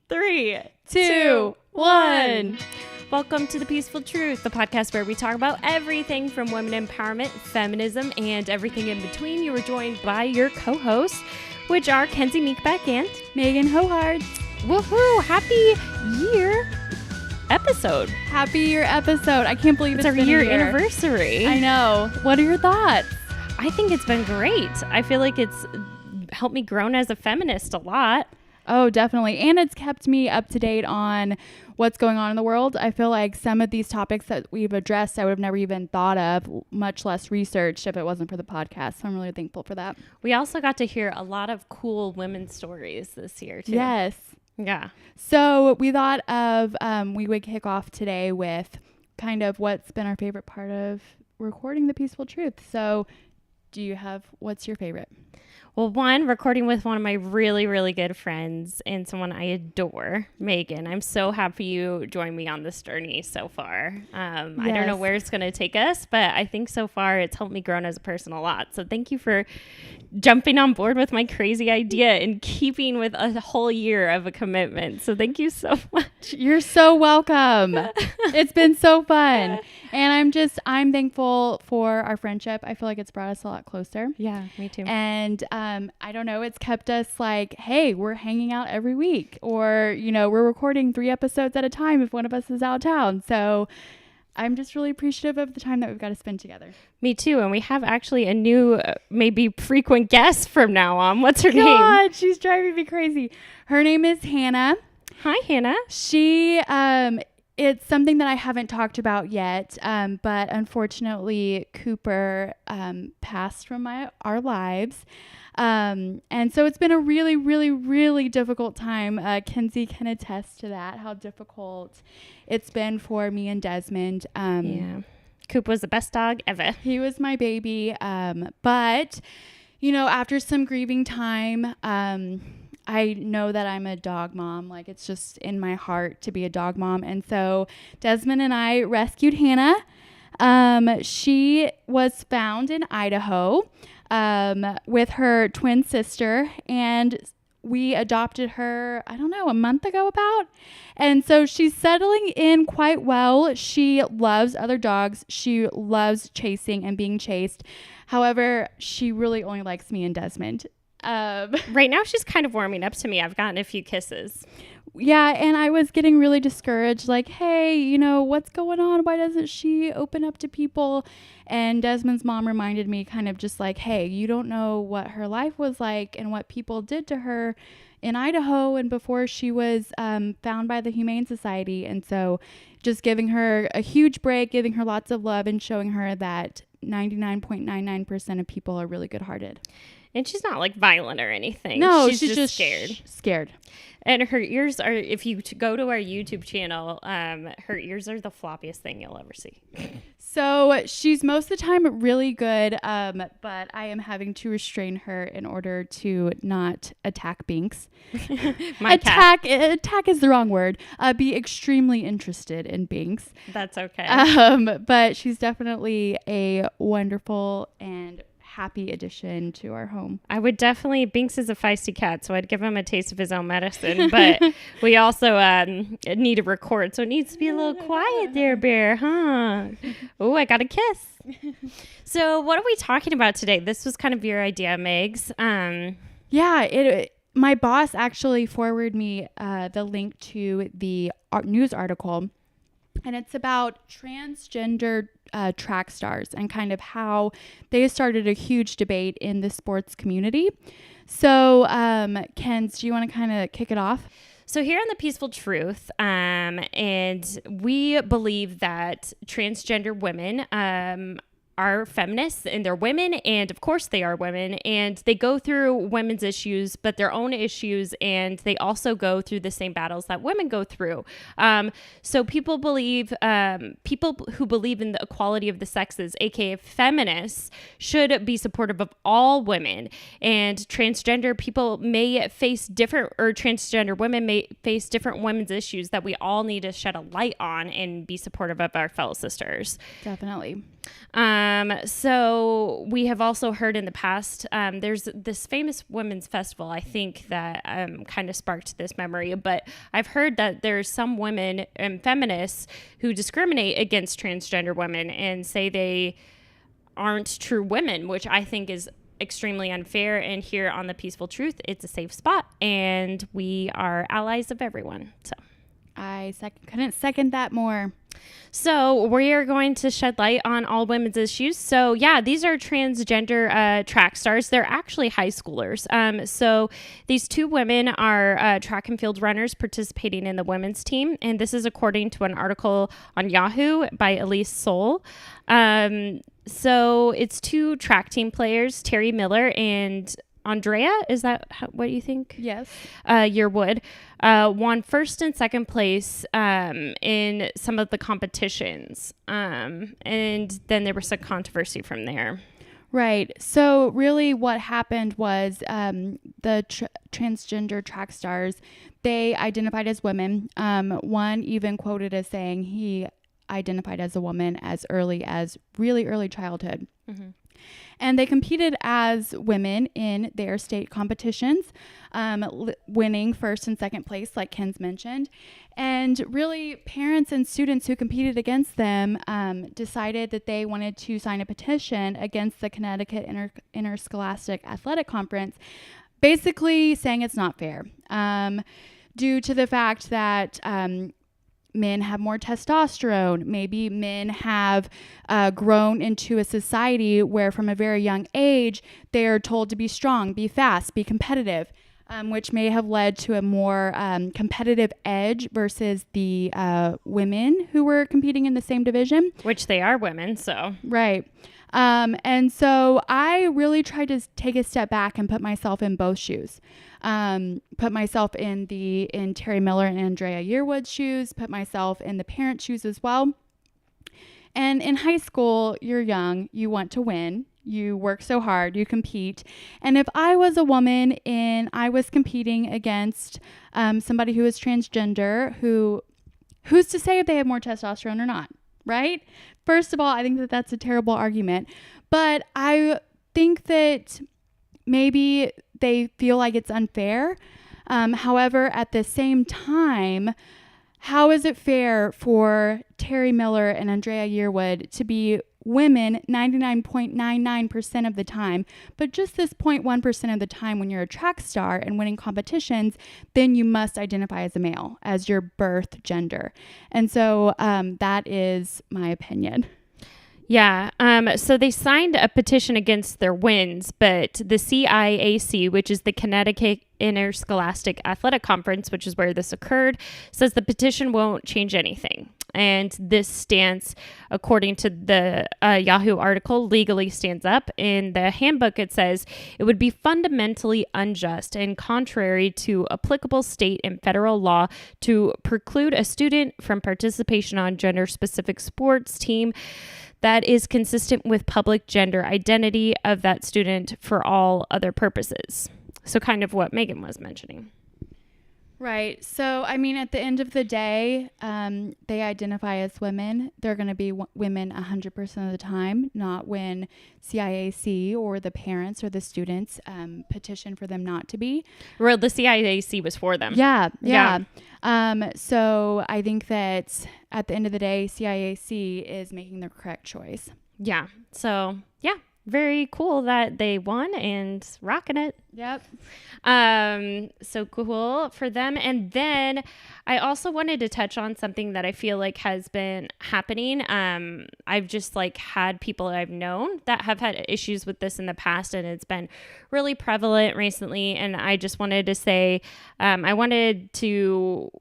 3, 2, 1. Welcome to The Peaceful Truth, the podcast where we talk about everything from women empowerment, feminism, and everything in between. You are joined by your co-hosts, which are Kenzie Meekbeck and Megan Hohard. Woohoo! Happy year episode. Happy year episode. I can't believe it's our been year a year anniversary. I know. What are your thoughts? I think it's been great. I feel like it's helped me grow as a feminist a lot. Oh, definitely. And it's kept me up to date on what's going on in the world. I feel like some of these topics that we've addressed, I would have never even thought of, much less researched if it wasn't for the podcast. So I'm really thankful for that. We also got to hear a lot of cool women's stories this year, too. Yes. Yeah. So we thought of, we would kick off today with kind of what's been our favorite part of recording The Peaceful Truth. So what's your favorite? Well, one, recording with one of my really, really good friends and someone I adore, Megan. I'm so happy you joined me on this journey so far. I don't know where it's going to take us, but I think so far it's helped me grow as a person a lot. So thank you for jumping on board with my crazy idea and keeping with a whole year of a commitment. So thank you so much. You're so welcome. It's been so fun. And I'm thankful for our friendship. I feel like it's brought us a lot closer. Yeah, me too. And I don't know, it's kept us like, hey, we're hanging out every week, or, we're recording 3 episodes at a time if one of us is out of town. So I'm just really appreciative of the time that we've got to spend together. Me too. And we have actually a new, maybe frequent guest from now on. What's her name? God, she's driving me crazy. Her name is Hannah. Hi, Hannah. She, it's something that I haven't talked about yet, but unfortunately, Cooper passed from our lives. And so it's been a really, really, really difficult time. Kenzie can attest to that, how difficult it's been for me and Desmond. Yeah. Coop was the best dog ever. He was my baby. But, after some grieving time, I know that I'm a dog mom. Like, it's just in my heart to be a dog mom. And so Desmond and I rescued Hannah. She was found in Idaho with her twin sister, and we adopted her, I don't know, a month ago about. And so she's settling in quite well. She loves other dogs. She loves chasing and being chased. However, she really only likes me and Desmond. Right now she's kind of warming up to me. I've gotten a few kisses. Yeah, and I was getting really discouraged, like, hey, what's going on? Why doesn't she open up to people? And Desmond's mom reminded me kind of just like, hey, you don't know what her life was like and what people did to her in Idaho and before she was found by the Humane Society. And so just giving her a huge break, giving her lots of love, and showing her that 99.99% of people are really good-hearted. And she's not like violent or anything. No, she's just scared. Scared. And her ears are, if you go to our YouTube channel, her ears are the floppiest thing you'll ever see. So she's most of the time really good, but I am having to restrain her in order to not attack Binks. Attack is the wrong word. Be extremely interested in Binks. That's okay. But she's definitely a wonderful and happy addition to our home. I would definitely, Binks is a feisty cat, so I'd give him a taste of his own medicine, but we also need to record, so it needs to be a little quiet there, Bear, huh? Oh, I got a kiss. So what are we talking about today? This was kind of your idea, Megs. My boss actually forwarded me the link to the news article, and it's about transgender track stars and kind of how they started a huge debate in the sports community. So, Kenz, do you want to kind of kick it off? So here on The Peaceful Truth, and we believe that transgender women are feminists and they're women, and of course they are women, and they go through women's issues, but their own issues, and they also go through the same battles that women go through. So people who believe in the equality of the sexes, aka feminists, should be supportive of all women, and transgender people may face different, or transgender women may face different women's issues that we all need to shed a light on and be supportive of our fellow sisters. Definitely. So we have also heard in the past, there's this famous women's festival, I think, that kind of sparked this memory, but I've heard that there's some women and feminists who discriminate against transgender women and say they aren't true women, which I think is extremely unfair. And here on The Peaceful Truth, it's a safe spot, and we are allies of everyone. So I couldn't second that more. So we are going to shed light on all women's issues. So yeah, these are transgender track stars. They're actually high schoolers. So these two women are track and field runners participating in the women's team. And this is according to an article on Yahoo by Elise Soul. So it's two track team players, Terry Miller and Andrea, is that what you think? Yes. Yearwood won first and second place in some of the competitions. And then there was some controversy from there. Right. So really what happened was the transgender track stars, they identified as women. One even quoted as saying he identified as a woman as really early childhood. Mm-hmm. And they competed as women in their state competitions, winning first and second place, like Ken's mentioned. And really, parents and students who competed against them decided that they wanted to sign a petition against the Connecticut Interscholastic Athletic Conference, basically saying it's not fair, due to the fact that men have more testosterone. Maybe men have grown into a society where from a very young age, they are told to be strong, be fast, be competitive, which may have led to a more competitive edge versus the women who were competing in the same division. Which they are women, so. Right. And so I really tried to take a step back and put myself in both shoes. Put myself in Terry Miller and Andrea Yearwood's shoes, put myself in the parents' shoes as well. And in high school, you're young, you want to win, you work so hard, you compete. And if I was a woman and I was competing against somebody who is transgender, who's to say if they have more testosterone or not, right? First of all, I think that that's a terrible argument. But I think that maybe they feel like it's unfair. However, at the same time, how is it fair for Terry Miller and Andrea Yearwood to be women 99.99% of the time, but just this 0.1% of the time when you're a track star and winning competitions, then you must identify as a male, as your birth gender. And so that is my opinion. Yeah. So they signed a petition against their wins, but the CIAC, which is the Connecticut Interscholastic Athletic Conference, which is where this occurred, says the petition won't change anything. And this stance, according to the Yahoo article, legally stands up. In the handbook, it says it would be fundamentally unjust and contrary to applicable state and federal law to preclude a student from participation on gender-specific sports team that is consistent with public gender identity of that student for all other purposes. So kind of what Megan was mentioning. Right. So, I mean, at the end of the day, they identify as women. They're going to be women 100% of the time, not when CIAC or the parents or the students petition for them not to be. Well, the CIAC was for them. Yeah. So I think that at the end of the day, CIAC is making the correct choice. Yeah. So, yeah. Very cool that they won and rocking it. Yep. So cool for them. And then I also wanted to touch on something that I feel like has been happening. I've just had people I've known that have had issues with this in the past, and it's been really prevalent recently. And I just wanted to say, I wanted to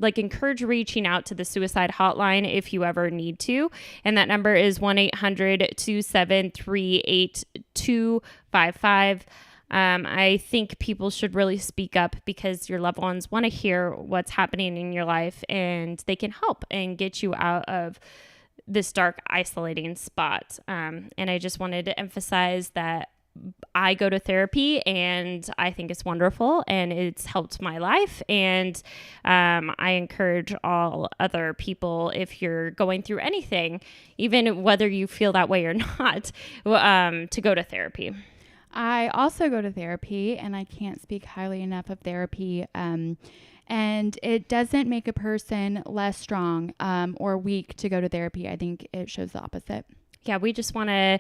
encourage reaching out to the suicide hotline if you ever need to. And that number is 1-800-273-8255. I think people should really speak up because your loved ones want to hear what's happening in your life, and they can help and get you out of this dark, isolating spot. And I just wanted to emphasize that I go to therapy and I think it's wonderful and it's helped my life. And I encourage all other people, if you're going through anything, even whether you feel that way or not, to go to therapy. I also go to therapy, and I can't speak highly enough of therapy. And it doesn't make a person less strong or weak to go to therapy. I think it shows the opposite. Yeah, we just want to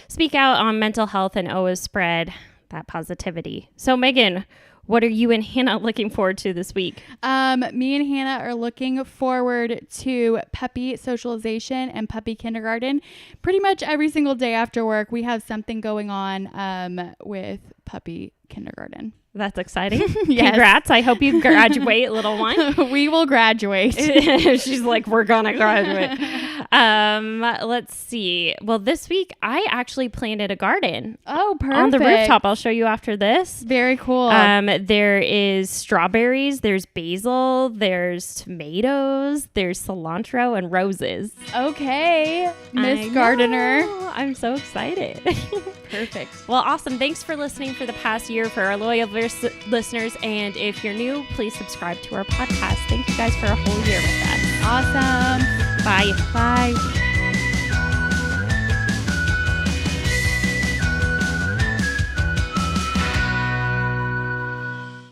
speak out on mental health and always spread that positivity. So, Megan, what are you and Hannah looking forward to this week? Me and Hannah are looking forward to puppy socialization and puppy kindergarten. Pretty much every single day after work, we have something going on with puppy kindergarten. That's exciting. Yes. Congrats. I hope you graduate, little one. We will graduate. She's like, we're going to graduate. Let's see. Well, this week I actually planted a garden. Oh, perfect. On the rooftop. I'll show you after this. Very cool. There is strawberries, there's basil, there's tomatoes, there's cilantro and roses. Okay, Miss Gardener. I'm so excited. Perfect. Well, awesome. Thanks for listening for the past year for our loyal listeners. And if you're new, please subscribe to our podcast. Thank you guys for a whole year with us. Awesome. Bye. Bye.